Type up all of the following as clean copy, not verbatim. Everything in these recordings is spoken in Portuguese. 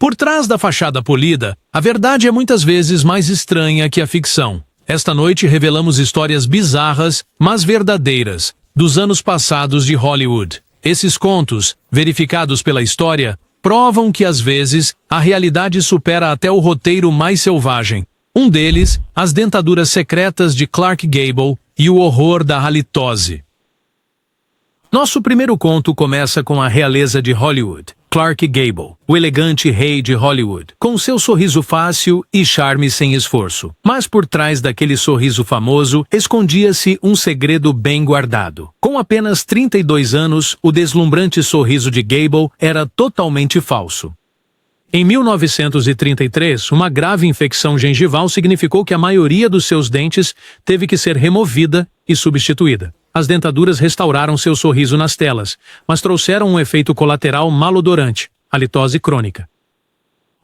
Por trás da fachada polida, a verdade é muitas vezes mais estranha que a ficção. Esta noite revelamos histórias bizarras, mas verdadeiras, dos anos passados de Hollywood. Esses contos, verificados pela história, provam que às vezes a realidade supera até o roteiro mais selvagem. Um deles, as dentaduras secretas de Clark Gable e o horror da halitose. Nosso primeiro conto começa com a realeza de Hollywood, Clark Gable, o elegante rei de Hollywood, com seu sorriso fácil e charme sem esforço. Mas por trás daquele sorriso famoso, escondia-se um segredo bem guardado. Com apenas 32 anos, o deslumbrante sorriso de Gable era totalmente falso. Em 1933, uma grave infecção gengival significou que a maioria dos seus dentes teve que ser removida e substituída. As dentaduras restauraram seu sorriso nas telas, mas trouxeram um efeito colateral malodorante, halitose crônica.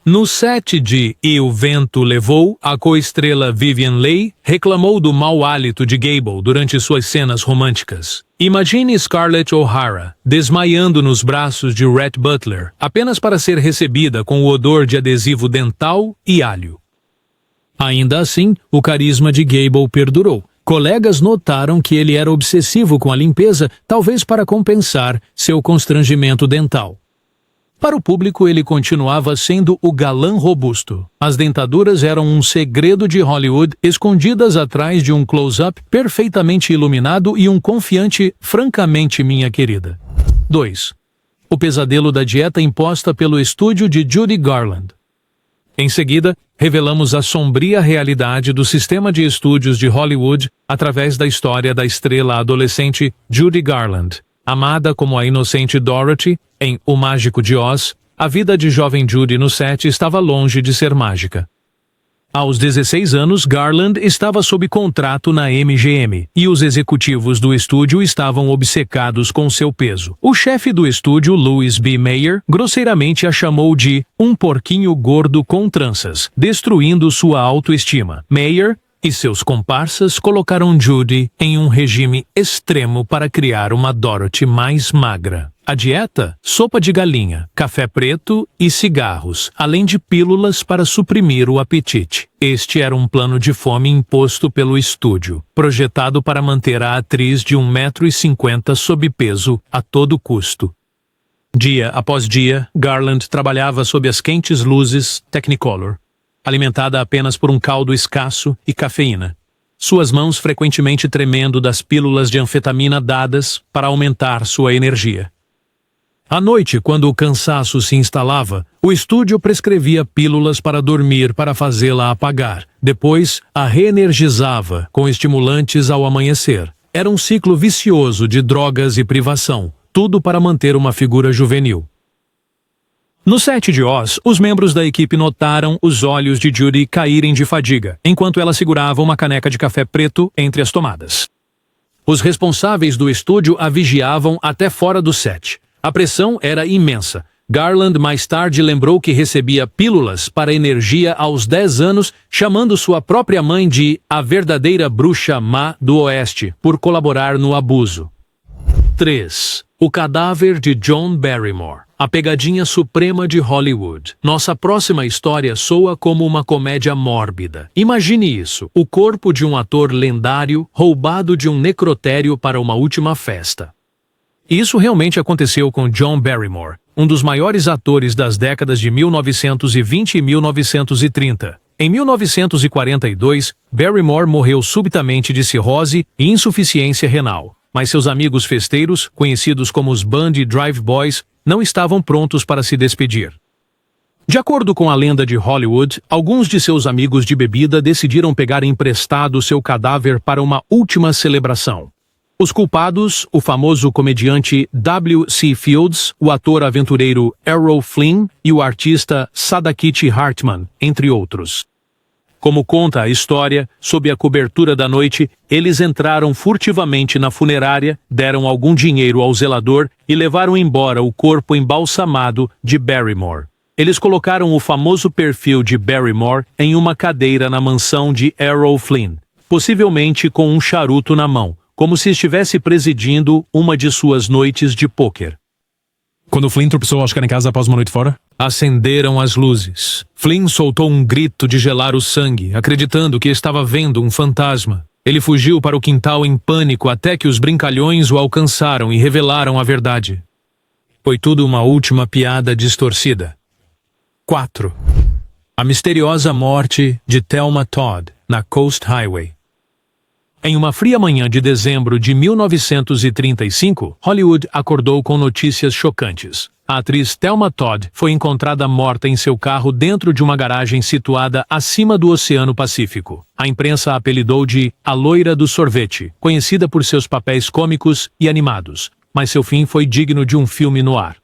No set de E o Vento Levou, a coestrela Vivien Leigh reclamou do mau hálito de Gable durante suas cenas românticas. Imagine Scarlett O'Hara desmaiando nos braços de Rhett Butler, apenas para ser recebida com o odor de adesivo dental e alho. Ainda assim, o carisma de Gable perdurou. Colegas notaram que ele era obsessivo com a limpeza, talvez para compensar seu constrangimento dental. Para o público, ele continuava sendo o galã robusto. As dentaduras eram um segredo de Hollywood, escondidas atrás de um close-up perfeitamente iluminado e um confiante, francamente minha querida. 2. O pesadelo da dieta imposta pelo estúdio de Judy Garland. Em seguida, revelamos a sombria realidade do sistema de estúdios de Hollywood através da história da estrela adolescente Judy Garland. Amada como a inocente Dorothy, em O Mágico de Oz, a vida de jovem Judy no set estava longe de ser mágica. Aos 16 anos, Garland estava sob contrato na MGM, e os executivos do estúdio estavam obcecados com seu peso. O chefe do estúdio, Louis B. Mayer, grosseiramente a chamou de um porquinho gordo com tranças, destruindo sua autoestima. Mayer e seus comparsas colocaram Judy em um regime extremo para criar uma Dorothy mais magra. A dieta? Sopa de galinha, café preto e cigarros, além de pílulas para suprimir o apetite. Este era um plano de fome imposto pelo estúdio, projetado para manter a atriz de 1,50 m sob peso a todo custo. Dia após dia, Garland trabalhava sob as quentes luzes Technicolor, alimentada apenas por um caldo escasso e cafeína. Suas mãos frequentemente tremendo das pílulas de anfetamina dadas para aumentar sua energia. À noite, quando o cansaço se instalava, o estúdio prescrevia pílulas para dormir para fazê-la apagar. Depois, a reenergizava com estimulantes ao amanhecer. Era um ciclo vicioso de drogas e privação, tudo para manter uma figura juvenil. No set de Oz, os membros da equipe notaram os olhos de Judy caírem de fadiga, enquanto ela segurava uma caneca de café preto entre as tomadas. Os responsáveis do estúdio a vigiavam até fora do set. A pressão era imensa. Garland mais tarde lembrou que recebia pílulas para energia aos 10 anos, chamando sua própria mãe de a verdadeira bruxa má do Oeste, por colaborar no abuso. 3. O cadáver de John Barrymore. A pegadinha suprema de Hollywood. Nossa próxima história soa como uma comédia mórbida. Imagine isso, o corpo de um ator lendário roubado de um necrotério para uma última festa. Isso realmente aconteceu com John Barrymore, um dos maiores atores das décadas de 1920 e 1930. Em 1942, Barrymore morreu subitamente de cirrose e insuficiência renal, mas seus amigos festeiros, conhecidos como os Bundy Drive Boys, não estavam prontos para se despedir. De acordo com a lenda de Hollywood, alguns de seus amigos de bebida decidiram pegar emprestado seu cadáver para uma última celebração. Os culpados, o famoso comediante W.C. Fields, o ator aventureiro Errol Flynn e o artista Sadakichi Hartman, entre outros. Como conta a história, sob a cobertura da noite, eles entraram furtivamente na funerária, deram algum dinheiro ao zelador e levaram embora o corpo embalsamado de Barrymore. Eles colocaram o famoso perfil de Barrymore em uma cadeira na mansão de Errol Flynn, possivelmente com um charuto na mão, como se estivesse presidindo uma de suas noites de pôquer. Quando o Flynn tropeçou ao chegar em casa após uma noite fora? Acenderam as luzes. Flynn soltou um grito de gelar o sangue, acreditando que estava vendo um fantasma. Ele fugiu para o quintal em pânico até que os brincalhões o alcançaram e revelaram a verdade. Foi tudo uma última piada distorcida. 4. A misteriosa morte de Thelma Todd, na Coast Highway. Em uma fria manhã de dezembro de 1935, Hollywood acordou com notícias chocantes. A atriz Thelma Todd foi encontrada morta em seu carro dentro de uma garagem situada acima do Oceano Pacífico. A imprensa a apelidou de a Loira do Sorvete, conhecida por seus papéis cômicos e animados, mas seu fim foi digno de um filme noir.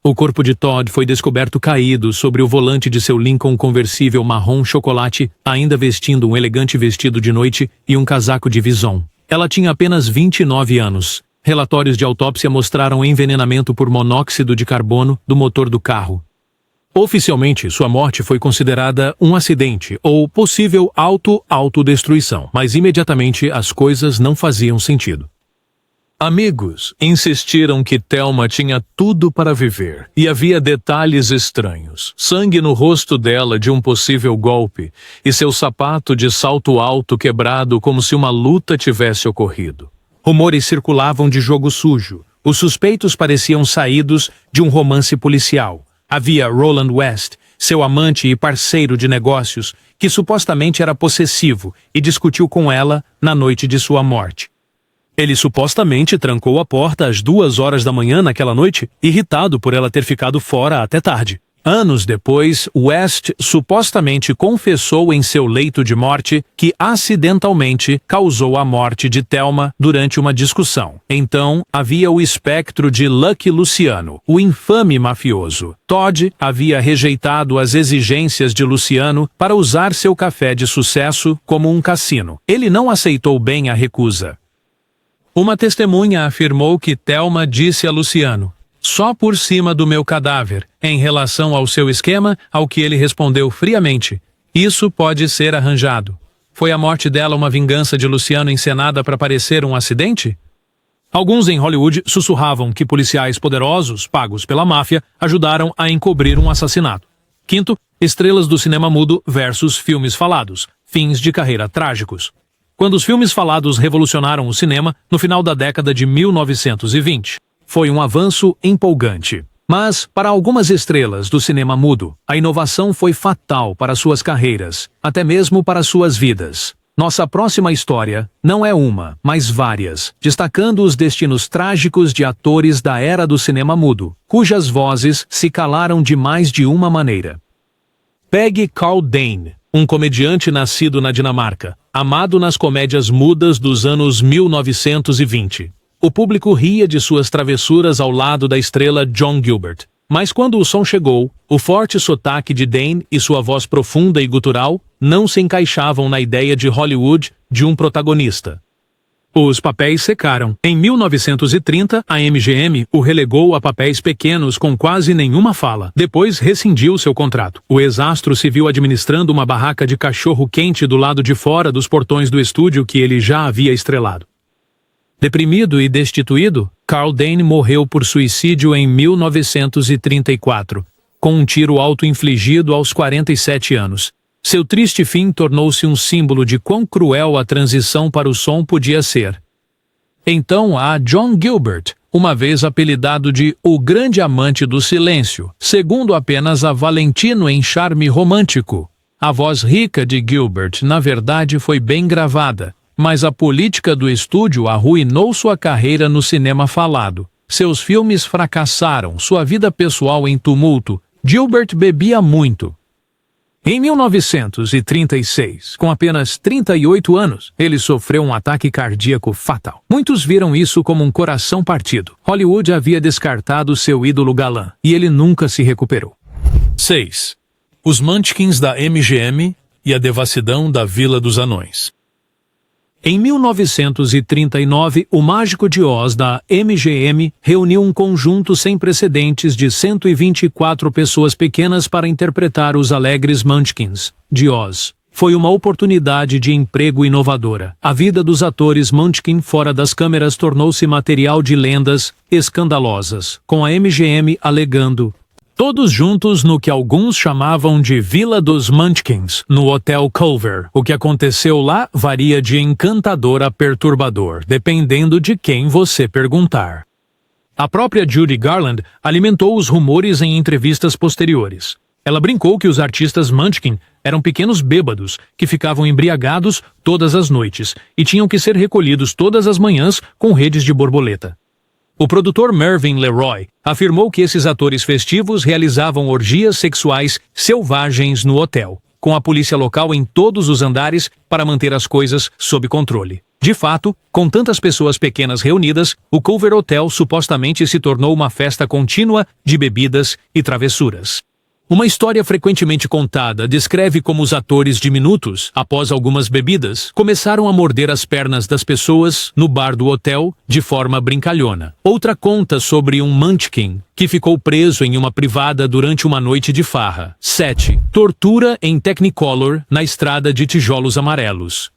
O corpo de Todd foi descoberto caído sobre o volante de seu Lincoln conversível marrom chocolate, ainda vestindo um elegante vestido de noite e um casaco de Vison. Ela tinha apenas 29 anos. Relatórios de autópsia mostraram envenenamento por monóxido de carbono do motor do carro. Oficialmente, sua morte foi considerada um acidente ou possível autodestruição, mas imediatamente as coisas não faziam sentido. Amigos insistiram que Thelma tinha tudo para viver, e havia detalhes estranhos. Sangue no rosto dela de um possível golpe, e seu sapato de salto alto quebrado como se uma luta tivesse ocorrido. Rumores circulavam de jogo sujo. Os suspeitos pareciam saídos de um romance policial. Havia Roland West, seu amante e parceiro de negócios, que supostamente era possessivo e discutiu com ela na noite de sua morte. Ele supostamente trancou a porta às 2 horas da manhã naquela noite, irritado por ela ter ficado fora até tarde. Anos depois, West supostamente confessou em seu leito de morte que acidentalmente causou a morte de Thelma durante uma discussão. Então, havia o espectro de Lucky Luciano, o infame mafioso. Todd havia rejeitado as exigências de Luciano para usar seu café de sucesso como um cassino. Ele não aceitou bem a recusa. Uma testemunha afirmou que Thelma disse a Luciano: "Só por cima do meu cadáver", em relação ao seu esquema, ao que ele respondeu friamente: "Isso pode ser arranjado." Foi a morte dela uma vingança de Luciano encenada para parecer um acidente? Alguns em Hollywood sussurravam que policiais poderosos, pagos pela máfia, ajudaram a encobrir um assassinato. 5. Estrelas do cinema mudo versus filmes falados. Fins de carreira trágicos. Quando os filmes falados revolucionaram o cinema, no final da década de 1920. Foi um avanço empolgante. Mas, para algumas estrelas do cinema mudo, a inovação foi fatal para suas carreiras, até mesmo para suas vidas. Nossa próxima história não é uma, mas várias, destacando os destinos trágicos de atores da era do cinema mudo, cujas vozes se calaram de mais de uma maneira. Peggy Carl Dane, um comediante nascido na Dinamarca, amado nas comédias mudas dos anos 1920. O público ria de suas travessuras ao lado da estrela John Gilbert. Mas quando o som chegou, o forte sotaque de Dane e sua voz profunda e gutural não se encaixavam na ideia de Hollywood de um protagonista. Os papéis secaram. Em 1930, a MGM o relegou a papéis pequenos com quase nenhuma fala. Depois rescindiu seu contrato. O ex-astro se viu administrando uma barraca de cachorro-quente do lado de fora dos portões do estúdio que ele já havia estrelado. Deprimido e destituído, Carl Dane morreu por suicídio em 1934, com um tiro auto-infligido aos 47 anos. Seu triste fim tornou-se um símbolo de quão cruel a transição para o som podia ser. Então há John Gilbert, uma vez apelidado de o grande amante do silêncio, segundo apenas a Valentino em charme romântico. A voz rica de Gilbert, na verdade, foi bem gravada, mas a política do estúdio arruinou sua carreira no cinema falado. Seus filmes fracassaram, sua vida pessoal em tumulto. Gilbert bebia muito. Em 1936, com apenas 38 anos, ele sofreu um ataque cardíaco fatal. Muitos viram isso como um coração partido. Hollywood havia descartado seu ídolo galã, e ele nunca se recuperou. 6. Os Munchkins da MGM e a devassidão da Vila dos Anões. Em 1939, o Mágico de Oz da MGM reuniu um conjunto sem precedentes de 124 pessoas pequenas para interpretar os alegres Munchkins de Oz. Foi uma oportunidade de emprego inovadora. A vida dos atores Munchkin fora das câmeras tornou-se material de lendas escandalosas, com a MGM alegando: Todos juntos no que alguns chamavam de Vila dos Munchkins, no Hotel Culver. O que aconteceu lá varia de encantador a perturbador, dependendo de quem você perguntar. A própria Judy Garland alimentou os rumores em entrevistas posteriores. Ela brincou que os artistas Munchkin eram pequenos bêbados que ficavam embriagados todas as noites e tinham que ser recolhidos todas as manhãs com redes de borboleta. O produtor Mervyn LeRoy afirmou que esses atores festivos realizavam orgias sexuais selvagens no hotel, com a polícia local em todos os andares para manter as coisas sob controle. De fato, com tantas pessoas pequenas reunidas, o Culver Hotel supostamente se tornou uma festa contínua de bebidas e travessuras. Uma história frequentemente contada descreve como os atores diminutos, após algumas bebidas, começaram a morder as pernas das pessoas no bar do hotel de forma brincalhona. Outra conta sobre um Munchkin que ficou preso em uma privada durante uma noite de farra. 7. Tortura em Technicolor na estrada de tijolos amarelos.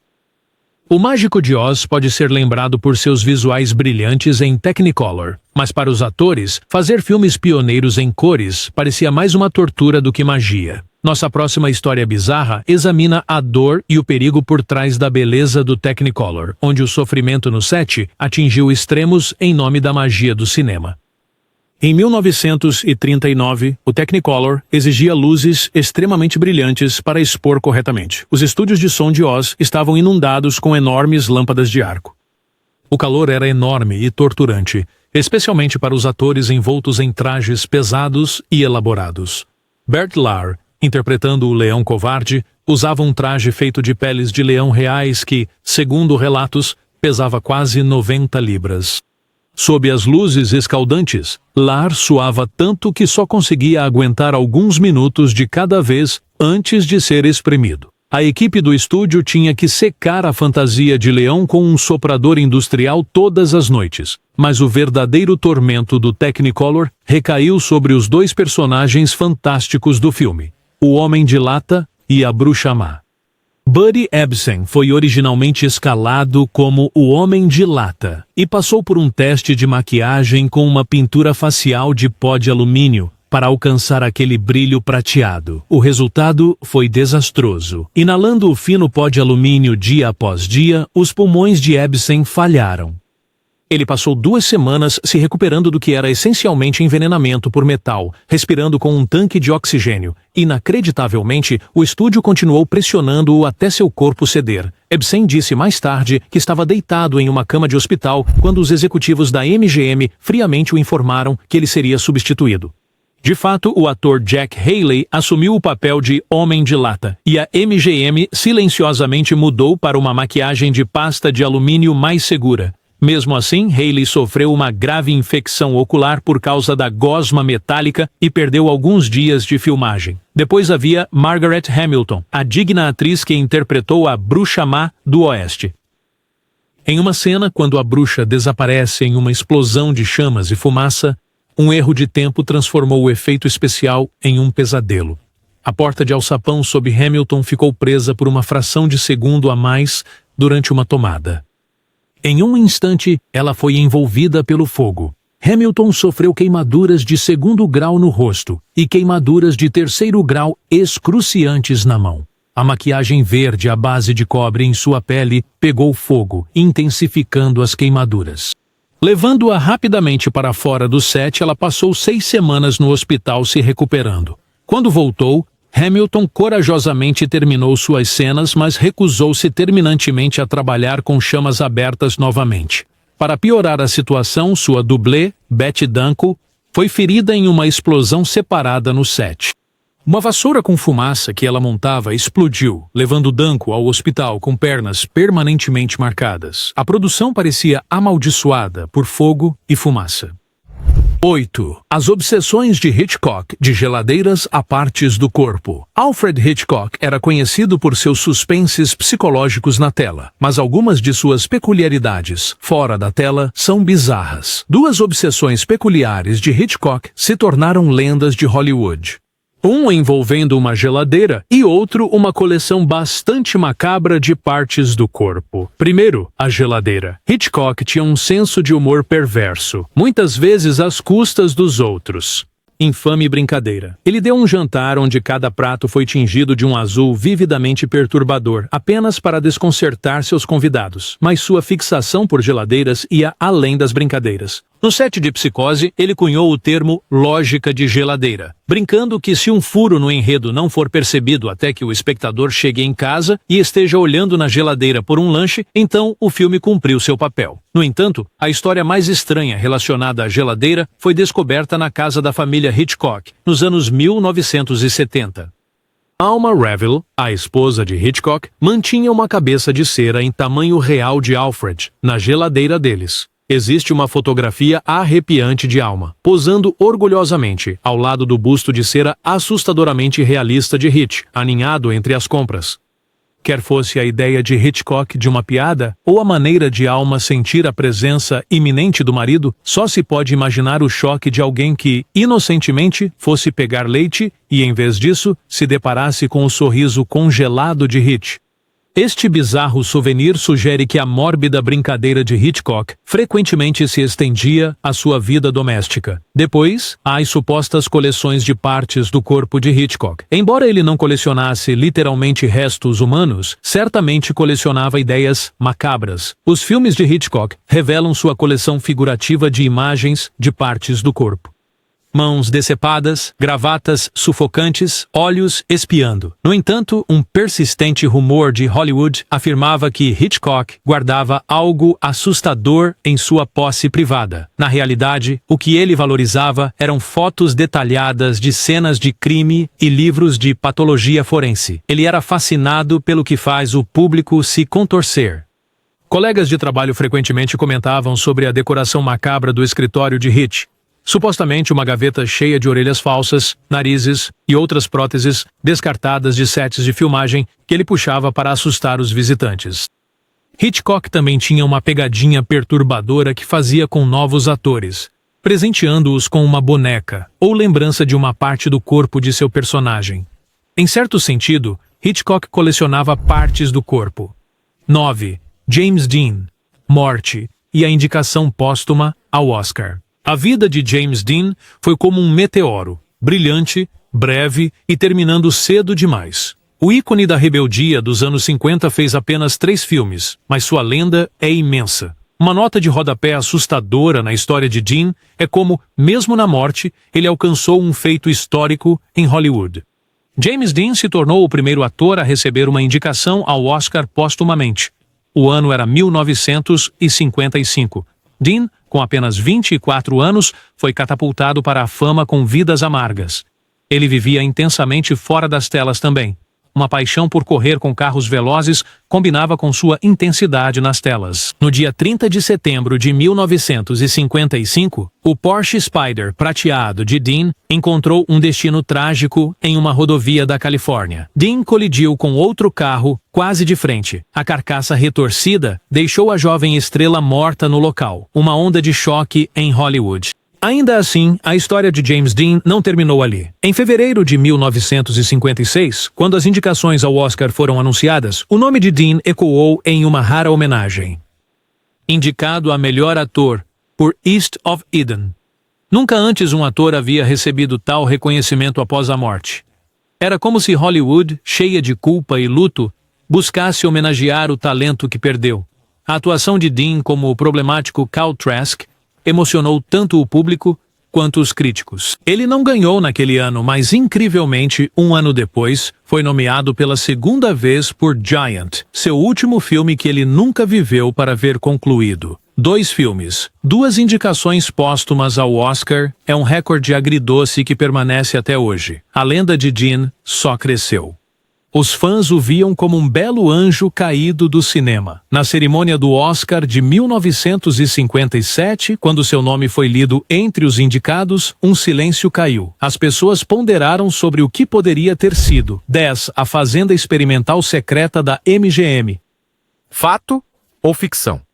O Mágico de Oz pode ser lembrado por seus visuais brilhantes em Technicolor, mas para os atores, fazer filmes pioneiros em cores parecia mais uma tortura do que magia. Nossa próxima história bizarra examina a dor e o perigo por trás da beleza do Technicolor, onde o sofrimento no set atingiu extremos em nome da magia do cinema. Em 1939, o Technicolor exigia luzes extremamente brilhantes para expor corretamente. Os estúdios de som de Oz estavam inundados com enormes lâmpadas de arco. O calor era enorme e torturante, especialmente para os atores envoltos em trajes pesados e elaborados. Bert Lahr, interpretando o Leão Covarde, usava um traje feito de peles de leão reais que, segundo relatos, pesava quase 90 libras. Sob as luzes escaldantes, Lahr suava tanto que só conseguia aguentar alguns minutos de cada vez antes de ser espremido. A equipe do estúdio tinha que secar a fantasia de leão com um soprador industrial todas as noites, mas o verdadeiro tormento do Technicolor recaiu sobre os dois personagens fantásticos do filme, o Homem de Lata e a Bruxa Má. Buddy Ebsen foi originalmente escalado como o Homem de Lata e passou por um teste de maquiagem com uma pintura facial de pó de alumínio para alcançar aquele brilho prateado. O resultado foi desastroso. Inalando o fino pó de alumínio dia após dia, os pulmões de Ebsen falharam. Ele passou 2 semanas se recuperando do que era essencialmente envenenamento por metal, respirando com um tanque de oxigênio. Inacreditavelmente, o estúdio continuou pressionando-o até seu corpo ceder. Ebsen disse mais tarde que estava deitado em uma cama de hospital quando os executivos da MGM friamente o informaram que ele seria substituído. De fato, o ator Jack Haley assumiu o papel de Homem de Lata, e a MGM silenciosamente mudou para uma maquiagem de pasta de alumínio mais segura. Mesmo assim, Haley sofreu uma grave infecção ocular por causa da gosma metálica e perdeu alguns dias de filmagem. Depois havia Margaret Hamilton, a digna atriz que interpretou a Bruxa Má do Oeste. Em uma cena, quando a bruxa desaparece em uma explosão de chamas e fumaça, um erro de tempo transformou o efeito especial em um pesadelo. A porta de alçapão sob Hamilton ficou presa por uma fração de segundo a mais durante uma tomada. Em um instante, ela foi envolvida pelo fogo. Hamilton sofreu queimaduras de 2º grau no rosto e queimaduras de 3º grau excruciantes na mão. A maquiagem verde à base de cobre em sua pele pegou fogo, intensificando as queimaduras. Levando-a rapidamente para fora do set, ela passou 6 semanas no hospital se recuperando. Quando voltou, Hamilton corajosamente terminou suas cenas, mas recusou-se terminantemente a trabalhar com chamas abertas novamente. Para piorar a situação, sua dublê, Betty Danko, foi ferida em uma explosão separada no set. Uma vassoura com fumaça que ela montava explodiu, levando Danko ao hospital com pernas permanentemente marcadas. A produção parecia amaldiçoada por fogo e fumaça. 8. As obsessões de Hitchcock de geladeiras a partes do corpo. Alfred Hitchcock era conhecido por seus suspenses psicológicos na tela, mas algumas de suas peculiaridades, fora da tela, são bizarras. 2 obsessões peculiares de Hitchcock se tornaram lendas de Hollywood. Um envolvendo uma geladeira e outro uma coleção bastante macabra de partes do corpo. Primeiro, a geladeira. Hitchcock tinha um senso de humor perverso, muitas vezes às custas dos outros. infame brincadeira. Ele deu um jantar onde cada prato foi tingido de um azul vividamente perturbador, apenas para desconcertar seus convidados. Mas sua fixação por geladeiras ia além das brincadeiras. No set de Psicose, ele cunhou o termo lógica de geladeira, brincando que se um furo no enredo não for percebido até que o espectador chegue em casa e esteja olhando na geladeira por um lanche, então o filme cumpriu seu papel. No entanto, a história mais estranha relacionada à geladeira foi descoberta na casa da família Hitchcock, nos anos 1970. Alma Reville, a esposa de Hitchcock, mantinha uma cabeça de cera em tamanho real de Alfred na geladeira deles. Existe uma fotografia arrepiante de Alma, posando orgulhosamente ao lado do busto de cera assustadoramente realista de Hitch, aninhado entre as compras. Quer fosse a ideia de Hitchcock de uma piada, ou a maneira de Alma sentir a presença iminente do marido, só se pode imaginar o choque de alguém que, inocentemente, fosse pegar leite e, em vez disso, se deparasse com o sorriso congelado de Hitch. Este bizarro souvenir sugere que a mórbida brincadeira de Hitchcock frequentemente se estendia à sua vida doméstica. Depois, há as supostas coleções de partes do corpo de Hitchcock. Embora ele não colecionasse literalmente restos humanos, certamente colecionava ideias macabras. Os filmes de Hitchcock revelam sua coleção figurativa de imagens de partes do corpo. Mãos decepadas, gravatas sufocantes, olhos espiando. No entanto, um persistente rumor de Hollywood afirmava que Hitchcock guardava algo assustador em sua posse privada. Na realidade, o que ele valorizava eram fotos detalhadas de cenas de crime e livros de patologia forense. Ele era fascinado pelo que faz o público se contorcer. Colegas de trabalho frequentemente comentavam sobre a decoração macabra do escritório de Hitch. Supostamente uma gaveta cheia de orelhas falsas, narizes e outras próteses descartadas de sets de filmagem que ele puxava para assustar os visitantes. Hitchcock também tinha uma pegadinha perturbadora que fazia com novos atores, presenteando-os com uma boneca ou lembrança de uma parte do corpo de seu personagem. Em certo sentido, Hitchcock colecionava partes do corpo. 9. James Dean, morte e a indicação póstuma ao Oscar. A vida de James Dean foi como um meteoro, brilhante, breve e terminando cedo demais. O ícone da rebeldia dos anos 50 fez apenas 3 filmes, mas sua lenda é imensa. Uma nota de rodapé assustadora na história de Dean é como, mesmo na morte, ele alcançou um feito histórico em Hollywood. James Dean se tornou o primeiro ator a receber uma indicação ao Oscar póstumamente. O ano era 1955. Dean, com apenas 24 anos, foi catapultado para a fama com Vidas Amargas. Ele vivia intensamente fora das telas também. Uma paixão por correr com carros velozes combinava com sua intensidade nas telas. No dia 30 de setembro de 1955, o Porsche Spyder prateado de Dean encontrou um destino trágico em uma rodovia da Califórnia. Dean colidiu com outro carro quase de frente. A carcaça retorcida deixou a jovem estrela morta no local. Uma onda de choque em Hollywood. Ainda assim, a história de James Dean não terminou ali. Em fevereiro de 1956, quando as indicações ao Oscar foram anunciadas, o nome de Dean ecoou em uma rara homenagem. Indicado a melhor ator por East of Eden. Nunca antes um ator havia recebido tal reconhecimento após a morte. Era como se Hollywood, cheia de culpa e luto, buscasse homenagear o talento que perdeu. A atuação de Dean como o problemático Cal Trask emocionou tanto o público quanto os críticos. Ele não ganhou naquele ano, mas incrivelmente, um ano depois, foi nomeado pela segunda vez por Giant, seu último filme que ele nunca viveu para ver concluído. 2 filmes, 2 indicações póstumas ao Oscar, é um recorde agridoce que permanece até hoje. A lenda de Dean só cresceu. Os fãs o viam como um belo anjo caído do cinema. Na cerimônia do Oscar de 1957, quando seu nome foi lido entre os indicados, um silêncio caiu. As pessoas ponderaram sobre o que poderia ter sido. 10. A Fazenda Experimental Secreta da MGM. Fato ou ficção?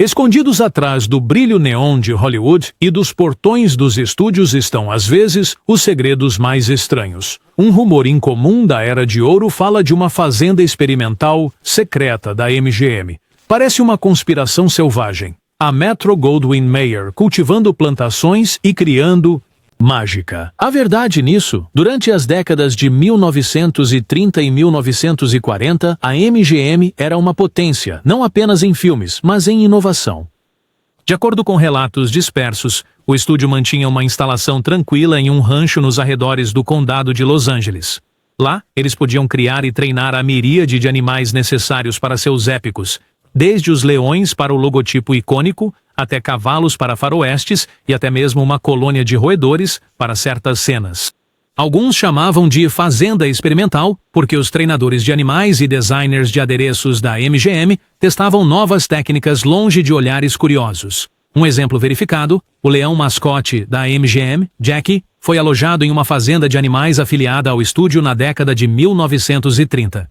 Escondidos atrás do brilho neon de Hollywood e dos portões dos estúdios estão, às vezes, os segredos mais estranhos. Um rumor incomum da Era de Ouro fala de uma fazenda experimental secreta da MGM. Parece uma conspiração selvagem. A Metro-Goldwyn-Mayer cultivando plantações e criando mágica. Há verdade nisso? Durante as décadas de 1930 e 1940, a MGM era uma potência, não apenas em filmes, mas em inovação. De acordo com relatos dispersos, o estúdio mantinha uma instalação tranquila em um rancho nos arredores do condado de Los Angeles. Lá, eles podiam criar e treinar a miríade de animais necessários para seus épicos, desde os leões para o logotipo icônico, até cavalos para faroestes e até mesmo uma colônia de roedores para certas cenas. Alguns chamavam de fazenda experimental, porque os treinadores de animais e designers de adereços da MGM testavam novas técnicas longe de olhares curiosos. Um exemplo verificado, o leão mascote da MGM, Jackie, foi alojado em uma fazenda de animais afiliada ao estúdio na década de 1930.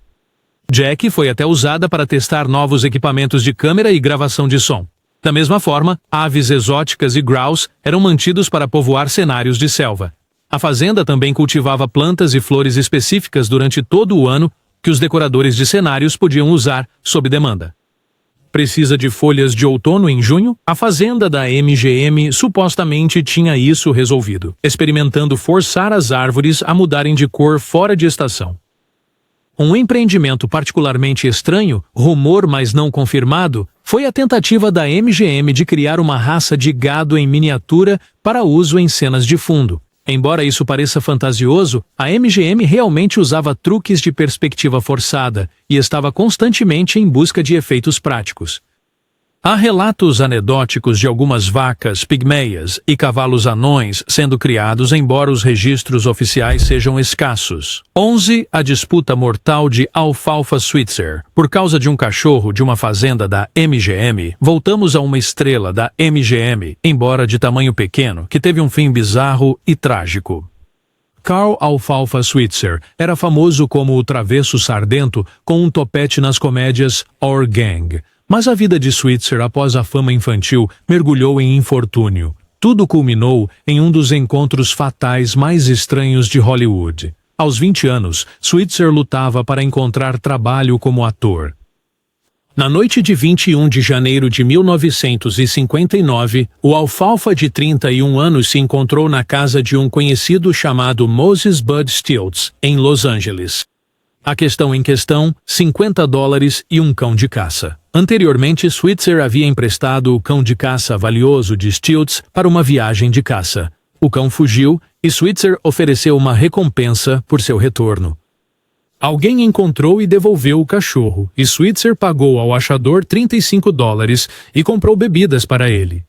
Jackie foi até usada para testar novos equipamentos de câmera e gravação de som. Da mesma forma, aves exóticas e grouse eram mantidos para povoar cenários de selva. A fazenda também cultivava plantas e flores específicas durante todo o ano que os decoradores de cenários podiam usar sob demanda. Precisa de folhas de outono em junho? A fazenda da MGM supostamente tinha isso resolvido, experimentando forçar as árvores a mudarem de cor fora de estação. Um empreendimento particularmente estranho, rumor mas não confirmado, foi a tentativa da MGM de criar uma raça de gado em miniatura para uso em cenas de fundo. Embora isso pareça fantasioso, a MGM realmente usava truques de perspectiva forçada e estava constantemente em busca de efeitos práticos. Há relatos anedóticos de algumas vacas pigmeias e cavalos anões sendo criados, embora os registros oficiais sejam escassos. 11. A disputa mortal de Alfalfa Switzer. Por causa de um cachorro de uma fazenda da MGM, voltamos a uma estrela da MGM, embora de tamanho pequeno, que teve um fim bizarro e trágico. Carl Alfalfa Switzer era famoso como o travesso sardento com um topete nas comédias Our Gang. Mas a vida de Switzer após a fama infantil mergulhou em infortúnio. Tudo culminou em um dos encontros fatais mais estranhos de Hollywood. Aos 20 anos, Switzer lutava para encontrar trabalho como ator. Na noite de 21 de janeiro de 1959, o alfalfa de 31 anos se encontrou na casa de um conhecido chamado Moses Bud Stilts, em Los Angeles. A questão em questão, $50 e um cão de caça. Anteriormente, Switzer havia emprestado o cão de caça valioso de Stilts para uma viagem de caça. O cão fugiu e Switzer ofereceu uma recompensa por seu retorno. Alguém encontrou e devolveu o cachorro, e Switzer pagou ao achador $35 e comprou bebidas para ele.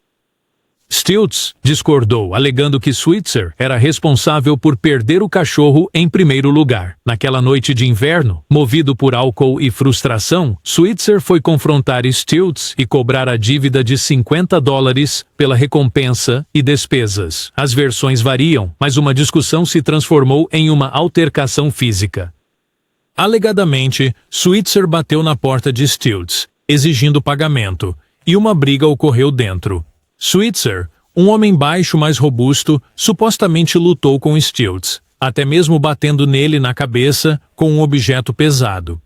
Stilts discordou, alegando que Switzer era responsável por perder o cachorro em primeiro lugar. Naquela noite de inverno, movido por álcool e frustração, Switzer foi confrontar Stilts e cobrar a dívida de $50 pela recompensa e despesas. As versões variam, mas uma discussão se transformou em uma altercação física. Alegadamente, Switzer bateu na porta de Stilts, exigindo pagamento, e uma briga ocorreu dentro. Switzer, um homem baixo mais robusto, supostamente lutou com Stilts, até mesmo batendo nele na cabeça com um objeto pesado.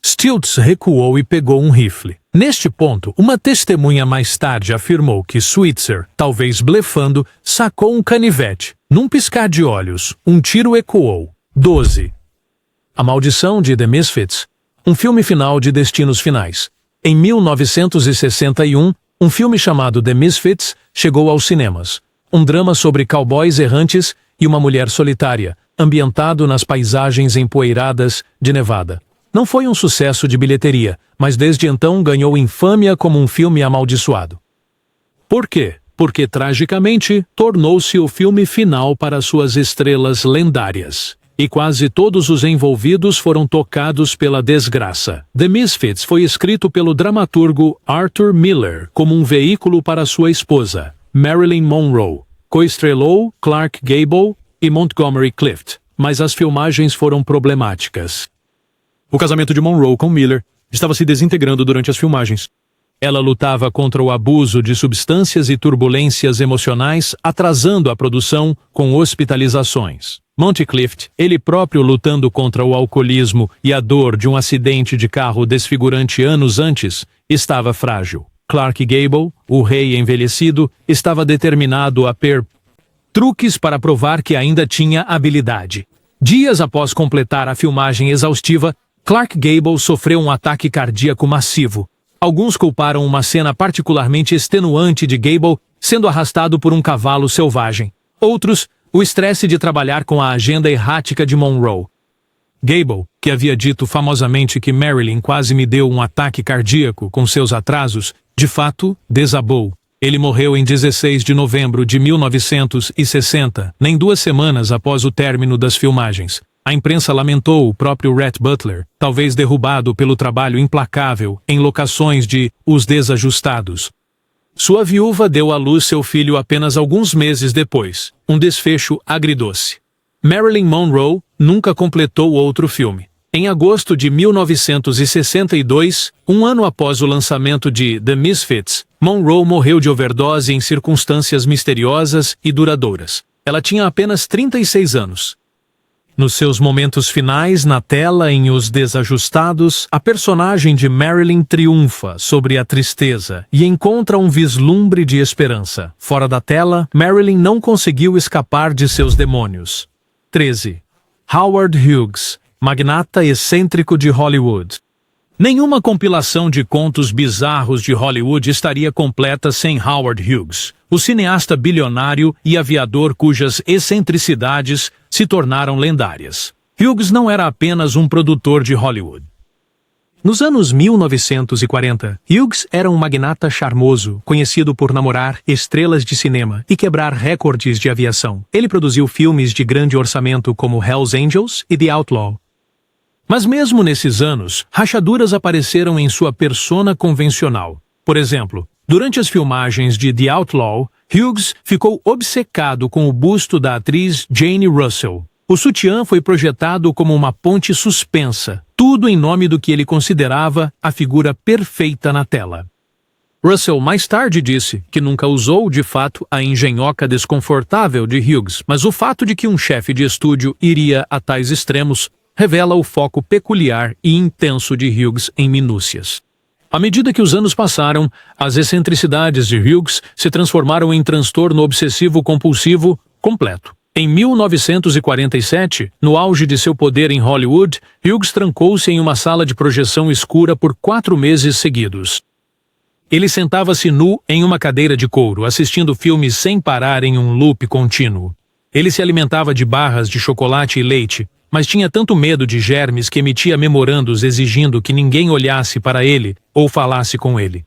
Stilts recuou e pegou um rifle. Neste ponto, uma testemunha mais tarde afirmou que Switzer, talvez blefando, sacou um canivete. Num piscar de olhos, um tiro ecoou. 12. A Maldição de The Misfits, um filme final de Destinos Finais. Em 1961, um filme chamado The Misfits chegou aos cinemas. Um drama sobre cowboys errantes e uma mulher solitária, ambientado nas paisagens empoeiradas de Nevada. Não foi um sucesso de bilheteria, mas desde então ganhou infâmia como um filme amaldiçoado. Por quê? Porque, tragicamente, tornou-se o filme final para suas estrelas lendárias. E quase todos os envolvidos foram tocados pela desgraça. The Misfits foi escrito pelo dramaturgo Arthur Miller como um veículo para sua esposa, Marilyn Monroe. Coestrelou Clark Gable e Montgomery Clift, mas as filmagens foram problemáticas. O casamento de Monroe com Miller estava se desintegrando durante as filmagens. Ela lutava contra o abuso de substâncias e turbulências emocionais, atrasando a produção com hospitalizações. Monty Clift, ele próprio lutando contra o alcoolismo e a dor de um acidente de carro desfigurante anos antes, estava frágil. Clark Gable, o rei envelhecido, estava determinado a truques para provar que ainda tinha habilidade. Dias após completar a filmagem exaustiva, Clark Gable sofreu um ataque cardíaco massivo. Alguns culparam uma cena particularmente extenuante de Gable sendo arrastado por um cavalo selvagem. Outros, o estresse de trabalhar com a agenda errática de Monroe. Gable, que havia dito famosamente que Marilyn quase me deu um ataque cardíaco com seus atrasos, de fato, desabou. Ele morreu em 16 de novembro de 1960, nem 2 semanas após o término das filmagens. A imprensa lamentou o próprio Rhett Butler, talvez derrubado pelo trabalho implacável em locações de Os Desajustados. Sua viúva deu à luz seu filho apenas alguns meses depois, um desfecho agridoce. Marilyn Monroe nunca completou outro filme. Em agosto de 1962, um ano após o lançamento de The Misfits, Monroe morreu de overdose em circunstâncias misteriosas e duradouras. Ela tinha apenas 36 anos. Nos seus momentos finais na tela em Os Desajustados, a personagem de Marilyn triunfa sobre a tristeza e encontra um vislumbre de esperança. Fora da tela, Marilyn não conseguiu escapar de seus demônios. 13. Howard Hughes, magnata excêntrico de Hollywood. Nenhuma compilação de contos bizarros de Hollywood estaria completa sem Howard Hughes, o cineasta bilionário e aviador cujas excentricidades se tornaram lendárias. Hughes não era apenas um produtor de Hollywood. Nos anos 1940, Hughes era um magnata charmoso, conhecido por namorar estrelas de cinema e quebrar recordes de aviação. Ele produziu filmes de grande orçamento como Hell's Angels e The Outlaw. Mas mesmo nesses anos, rachaduras apareceram em sua persona convencional. Por exemplo, durante as filmagens de The Outlaw, Hughes ficou obcecado com o busto da atriz Jane Russell. O sutiã foi projetado como uma ponte suspensa, tudo em nome do que ele considerava a figura perfeita na tela. Russell mais tarde disse que nunca usou, de fato, a engenhoca desconfortável de Hughes, mas o fato de que um chefe de estúdio iria a tais extremos revela o foco peculiar e intenso de Hughes em minúcias. À medida que os anos passaram, as excentricidades de Hughes se transformaram em transtorno obsessivo-compulsivo completo. Em 1947, no auge de seu poder em Hollywood, Hughes trancou-se em uma sala de projeção escura por 4 meses seguidos. Ele sentava-se nu em uma cadeira de couro, assistindo filmes sem parar em um loop contínuo. Ele se alimentava de barras de chocolate e leite, mas tinha tanto medo de germes que emitia memorandos exigindo que ninguém olhasse para ele ou falasse com ele.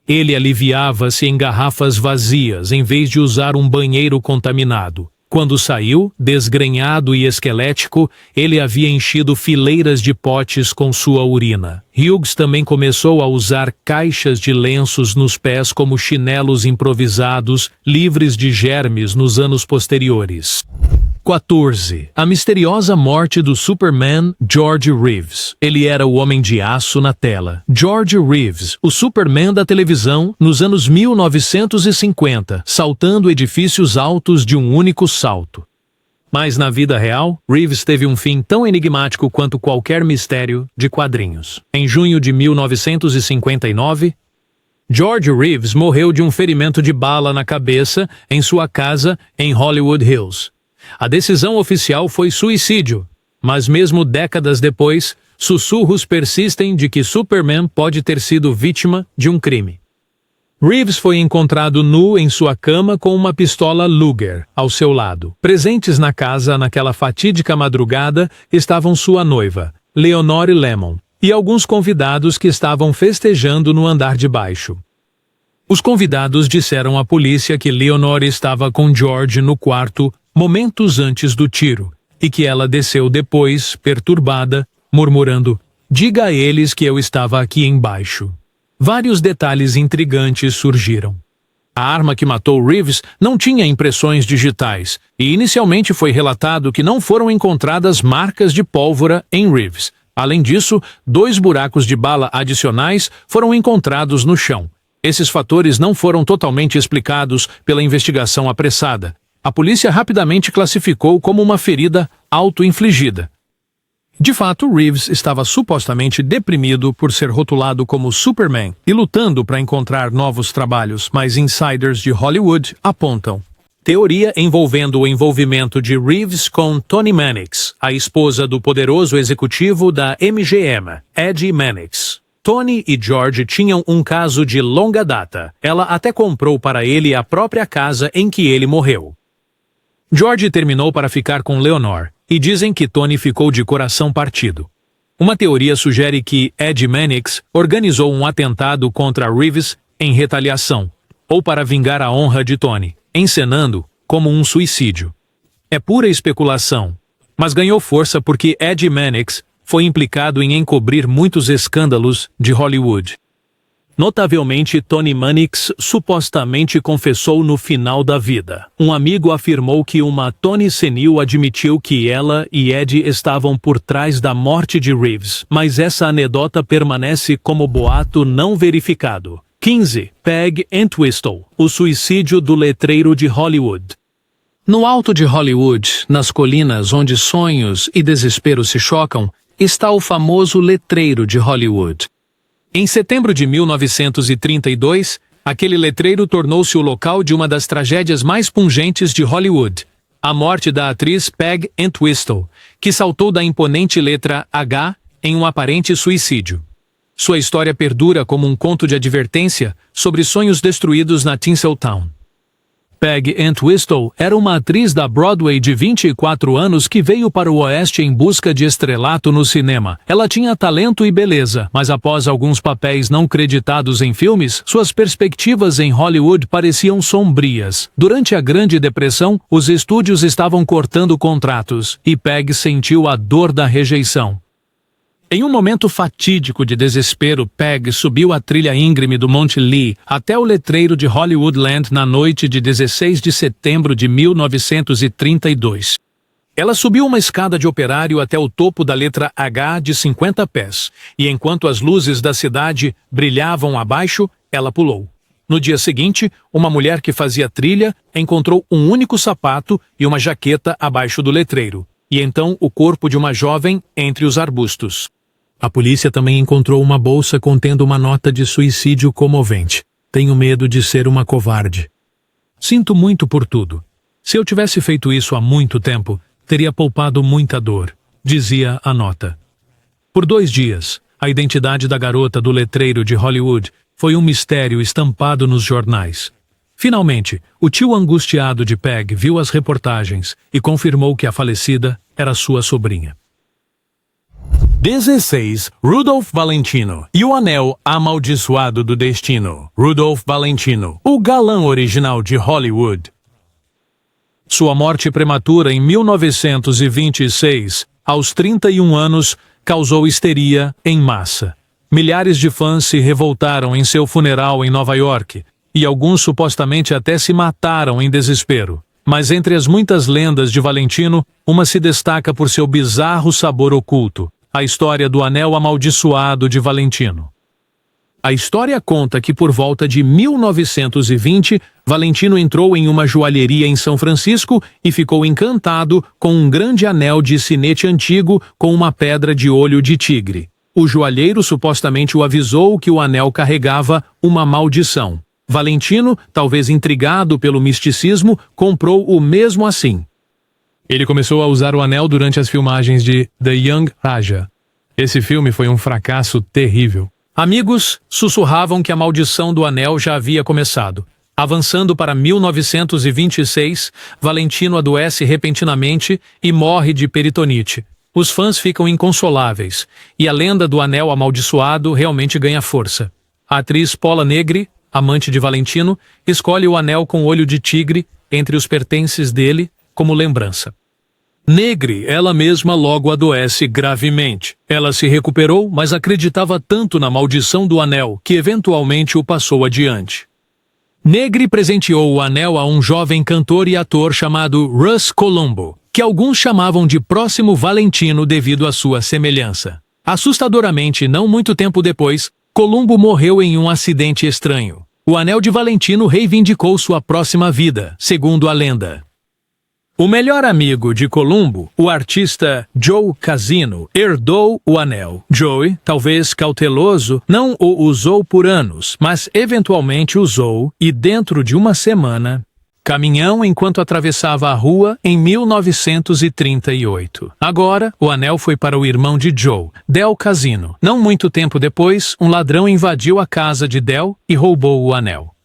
Ele aliviava-se em garrafas vazias em vez de usar um banheiro contaminado. Quando saiu, desgrenhado e esquelético, ele havia enchido fileiras de potes com sua urina. Hughes também começou a usar caixas de lenços nos pés como chinelos improvisados, livres de germes nos anos posteriores. 14. A misteriosa morte do Superman George Reeves. Ele era o homem de aço na tela. George Reeves, o Superman da televisão, nos anos 1950, saltando edifícios altos de um único salto. Mas na vida real, Reeves teve um fim tão enigmático quanto qualquer mistério de quadrinhos. Em junho de 1959, George Reeves morreu de um ferimento de bala na cabeça em sua casa em Hollywood Hills. A decisão oficial foi suicídio, mas mesmo décadas depois, sussurros persistem de que Superman pode ter sido vítima de um crime. Reeves foi encontrado nu em sua cama com uma pistola Luger ao seu lado. Presentes na casa naquela fatídica madrugada estavam sua noiva, Leonore Lemon, e alguns convidados que estavam festejando no andar de baixo. Os convidados disseram à polícia que Leonore estava com George no quarto momentos antes do tiro, e que ela desceu depois, perturbada, murmurando: "Diga a eles que eu estava aqui embaixo." Vários detalhes intrigantes surgiram. A arma que matou Reeves não tinha impressões digitais, e inicialmente foi relatado que não foram encontradas marcas de pólvora em Reeves. Além disso, 2 buracos de bala adicionais foram encontrados no chão. Esses fatores não foram totalmente explicados pela investigação apressada. A polícia rapidamente classificou como uma ferida auto-infligida. De fato, Reeves estava supostamente deprimido por ser rotulado como Superman e lutando para encontrar novos trabalhos, mas insiders de Hollywood apontam: Teoria envolvendo o envolvimento de Reeves com Toni Mannix, a esposa do poderoso executivo da MGM, Ed Mannix. Toni e George tinham um caso de longa data. Ela até comprou para ele a própria casa em que ele morreu. George terminou para ficar com Leonor, e dizem que Toni ficou de coração partido. Uma teoria sugere que Ed Mannix organizou um atentado contra Reeves em retaliação, ou para vingar a honra de Toni, encenando como um suicídio. É pura especulação, mas ganhou força porque Ed Mannix foi implicado em encobrir muitos escândalos de Hollywood. Notavelmente, Toni Mannix supostamente confessou no final da vida. Um amigo afirmou que uma Toni senil admitiu que ela e Ed estavam por trás da morte de Reeves, mas essa anedota permanece como boato não verificado. 15. Peg Entwistle, o suicídio do letreiro de Hollywood. No alto de Hollywood, nas colinas onde sonhos e desespero se chocam, está o famoso letreiro de Hollywood. Em setembro de 1932, aquele letreiro tornou-se o local de uma das tragédias mais pungentes de Hollywood, a morte da atriz Peg Entwistle, que saltou da imponente letra H em um aparente suicídio. Sua história perdura como um conto de advertência sobre sonhos destruídos na Tinseltown. Peg Entwistle era uma atriz da Broadway de 24 anos que veio para o Oeste em busca de estrelato no cinema. Ela tinha talento e beleza, mas após alguns papéis não creditados em filmes, suas perspectivas em Hollywood pareciam sombrias. Durante a Grande Depressão, os estúdios estavam cortando contratos, e Peg sentiu a dor da rejeição. Em um momento fatídico de desespero, Peg subiu a trilha íngreme do Monte Lee até o letreiro de Hollywoodland na noite de 16 de setembro de 1932. Ela subiu uma escada de operário até o topo da letra H de 50 pés, e enquanto as luzes da cidade brilhavam abaixo, ela pulou. No dia seguinte, uma mulher que fazia trilha encontrou um único sapato e uma jaqueta abaixo do letreiro, e então o corpo de uma jovem entre os arbustos. A polícia também encontrou uma bolsa contendo uma nota de suicídio comovente. Tenho medo de ser uma covarde. Sinto muito por tudo. Se eu tivesse feito isso há muito tempo, teria poupado muita dor, dizia a nota. Por 2 dias, a identidade da garota do letreiro de Hollywood foi um mistério estampado nos jornais. Finalmente, o tio angustiado de Peg viu as reportagens e confirmou que a falecida era sua sobrinha. 16. Rudolph Valentino e o Anel Amaldiçoado do Destino. Rudolph Valentino, o galã original de Hollywood. Sua morte prematura em 1926, aos 31 anos, causou histeria em massa. Milhares de fãs se revoltaram em seu funeral em Nova York, e alguns supostamente até se mataram em desespero. Mas entre as muitas lendas de Valentino, uma se destaca por seu bizarro sabor oculto. A história do Anel Amaldiçoado de Valentino. A história conta que por volta de 1920, Valentino entrou em uma joalheria em São Francisco e ficou encantado com um grande anel de sinete antigo com uma pedra de olho de tigre. O joalheiro supostamente o avisou que o anel carregava uma maldição. Valentino, talvez intrigado pelo misticismo, comprou o mesmo assim. Ele começou a usar o anel durante as filmagens de The Young Raja. Esse filme foi um fracasso terrível. Amigos sussurravam que a maldição do anel já havia começado. Avançando para 1926, Valentino adoece repentinamente e morre de peritonite. Os fãs ficam inconsoláveis, e a lenda do anel amaldiçoado realmente ganha força. A atriz Paula Negri, amante de Valentino, escolhe o anel com olho de tigre entre os pertences dele como lembrança. Negri, ela mesma, logo adoece gravemente. Ela se recuperou, mas acreditava tanto na maldição do anel que eventualmente o passou adiante. Negri presenteou o anel a um jovem cantor e ator chamado Russ Columbo, que alguns chamavam de próximo Valentino devido à sua semelhança. Assustadoramente, não muito tempo depois, Columbo morreu em um acidente estranho. O anel de Valentino reivindicou sua próxima vida, segundo a lenda. O melhor amigo de Columbo, o artista Joe Casino, herdou o anel. Joe, talvez cauteloso, não o usou por anos, mas eventualmente usou e dentro de uma semana, caminhão enquanto atravessava a rua em 1938. Agora, o anel foi para o irmão de Joe, Del Casino. Não muito tempo depois, um ladrão invadiu a casa de Del e roubou o anel.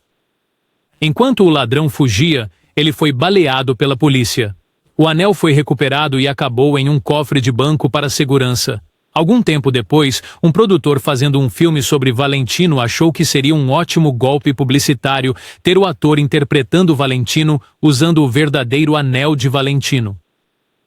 Enquanto o ladrão fugia, ele foi baleado pela polícia. O anel foi recuperado e acabou em um cofre de banco para segurança. Algum tempo depois, um produtor fazendo um filme sobre Valentino achou que seria um ótimo golpe publicitário ter o ator interpretando Valentino usando o verdadeiro anel de Valentino.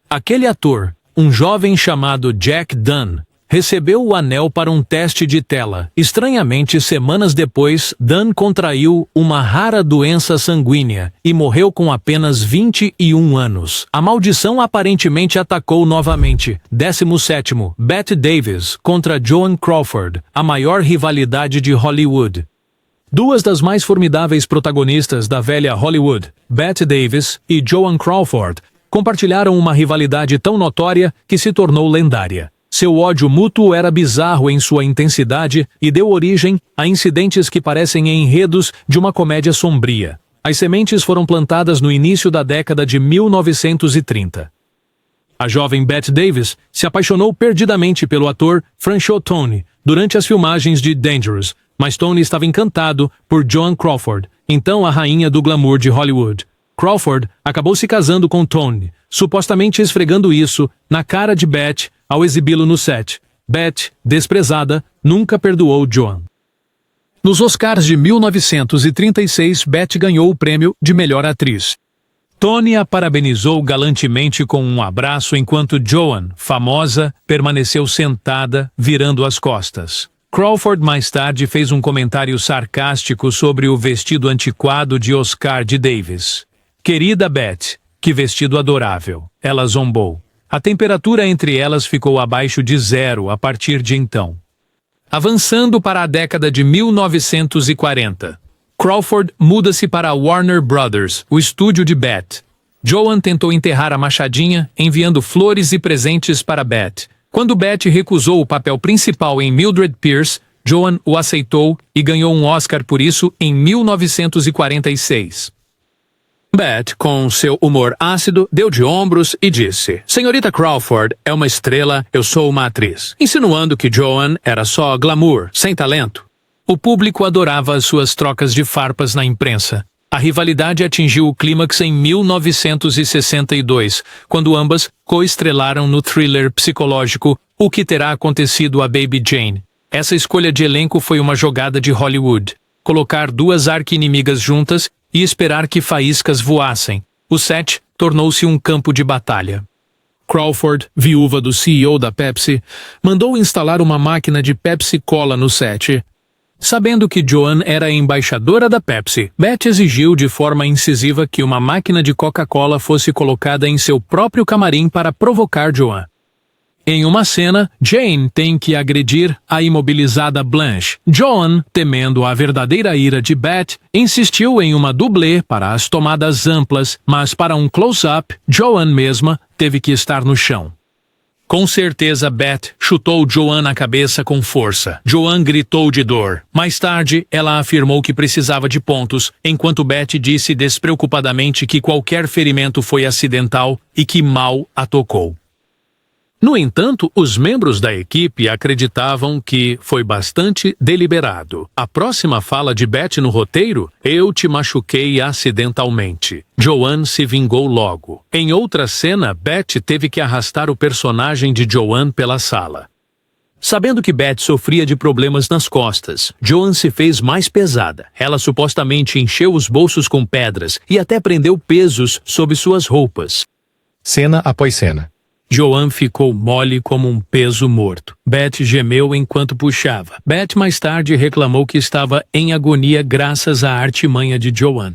Aquele ator, um jovem chamado Jack Dunn, recebeu o anel para um teste de tela. Estranhamente, semanas depois, Dunn contraiu uma rara doença sanguínea e morreu com apenas 21 anos. A maldição aparentemente atacou novamente. 17º, Bette Davis contra Joan Crawford, a maior rivalidade de Hollywood. Duas das mais formidáveis protagonistas da velha Hollywood, Bette Davis e Joan Crawford, compartilharam uma rivalidade tão notória que se tornou lendária. Seu ódio mútuo era bizarro em sua intensidade e deu origem a incidentes que parecem enredos de uma comédia sombria. As sementes foram plantadas no início da década de 1930. A jovem Bette Davis se apaixonou perdidamente pelo ator Franchot Tone durante as filmagens de Dangerous, mas Tone estava encantado por Joan Crawford, então a rainha do glamour de Hollywood. Crawford acabou se casando com Tone, supostamente esfregando isso na cara de Bette ao exibi-lo no set. Bette, desprezada, nunca perdoou Joan. Nos Oscars de 1936, Bette ganhou o prêmio de melhor atriz. Tony a parabenizou galantemente com um abraço enquanto Joan, famosa, permaneceu sentada, virando as costas. Crawford mais tarde fez um comentário sarcástico sobre o vestido antiquado de Oscar de Davis. Querida Bette, que vestido adorável, ela zombou. A temperatura entre elas ficou abaixo de 0 a partir de então. Avançando para a década de 1940, Crawford muda-se para a Warner Brothers, o estúdio de Bette. Joan tentou enterrar a machadinha, enviando flores e presentes para Bette. Quando Bette recusou o papel principal em Mildred Pierce, Joan o aceitou e ganhou um Oscar por isso em 1946. Bette, com seu humor ácido, deu de ombros e disse: "Senhorita Crawford é uma estrela, eu sou uma atriz", insinuando que Joan era só glamour, sem talento. O público adorava as suas trocas de farpas na imprensa. A rivalidade atingiu o clímax em 1962, quando ambas coestrelaram no thriller psicológico O que Terá Acontecido a Baby Jane. Essa escolha de elenco foi uma jogada de Hollywood. Colocar duas arqui-inimigas juntas e esperar que faíscas voassem. O set tornou-se um campo de batalha. Crawford, viúva do CEO da Pepsi, mandou instalar uma máquina de Pepsi-Cola no set. Sabendo que Joan era a embaixadora da Pepsi, Bette exigiu de forma incisiva que uma máquina de Coca-Cola fosse colocada em seu próprio camarim para provocar Joan. Em uma cena, Jane tem que agredir a imobilizada Blanche. Joan, temendo a verdadeira ira de Bette, insistiu em uma dublê para as tomadas amplas, mas para um close-up, Joan mesma teve que estar no chão. Com certeza, Bette chutou Joan na cabeça com força. Joan gritou de dor. Mais tarde, ela afirmou que precisava de pontos, enquanto Bette disse despreocupadamente que qualquer ferimento foi acidental e que mal a tocou. No entanto, os membros da equipe acreditavam que foi bastante deliberado. A próxima fala de Bette no roteiro: "Eu te machuquei acidentalmente." Joan se vingou logo. Em outra cena, Bette teve que arrastar o personagem de Joan pela sala. Sabendo que Bette sofria de problemas nas costas, Joan se fez mais pesada. Ela supostamente encheu os bolsos com pedras e até prendeu pesos sob suas roupas. Cena após cena. Joan ficou mole como um peso morto. Bette gemeu enquanto puxava. Bette mais tarde reclamou que estava em agonia graças à artimanha de Joan.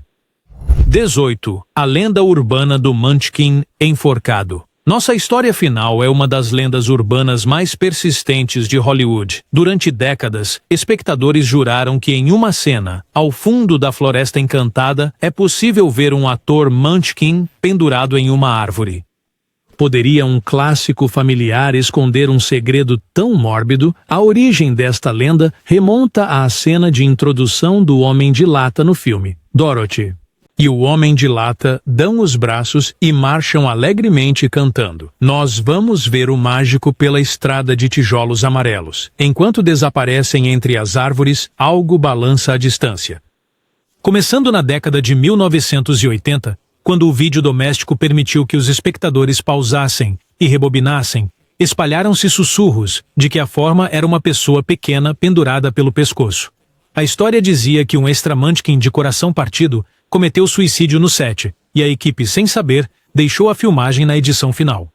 18. A lenda urbana do Munchkin enforcado. Nossa história final é uma das lendas urbanas mais persistentes de Hollywood. Durante décadas, espectadores juraram que em uma cena, ao fundo da Floresta Encantada, é possível ver um ator Munchkin pendurado em uma árvore. Poderia um clássico familiar esconder um segredo tão mórbido? A origem desta lenda remonta à cena de introdução do Homem de Lata no filme Dorothy. e o Homem de Lata dão os braços e marcham alegremente cantando. Nós vamos ver o mágico pela estrada de tijolos amarelos. Enquanto desaparecem entre as árvores, algo balança à distância. Começando na década de 1980, quando o vídeo doméstico permitiu que os espectadores pausassem e rebobinassem, espalharam-se sussurros de que a forma era uma pessoa pequena pendurada pelo pescoço. A história dizia que um extra Munchkin de coração partido cometeu suicídio no set, e a equipe, sem saber, deixou a filmagem na edição final.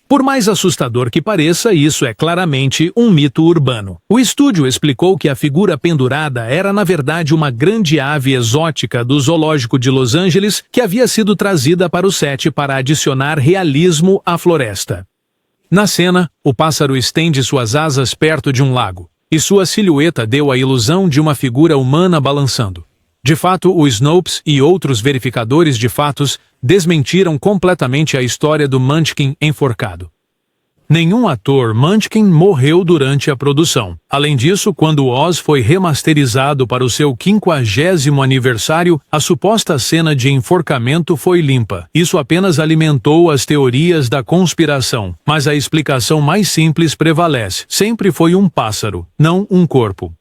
Por mais assustador que pareça, isso é claramente um mito urbano. O estúdio explicou que a figura pendurada era na verdade uma grande ave exótica do zoológico de Los Angeles que havia sido trazida para o set para adicionar realismo à floresta. Na cena, o pássaro estende suas asas perto de um lago, e sua silhueta deu a ilusão de uma figura humana balançando. De fato, o Snopes e outros verificadores de fatos desmentiram completamente a história do Munchkin enforcado. Nenhum ator Munchkin morreu durante a produção. Além disso, quando Oz foi remasterizado para o seu 50º aniversário, a suposta cena de enforcamento foi limpa. Isso apenas alimentou as teorias da conspiração, mas a explicação mais simples prevalece. Sempre foi um pássaro, não um corpo.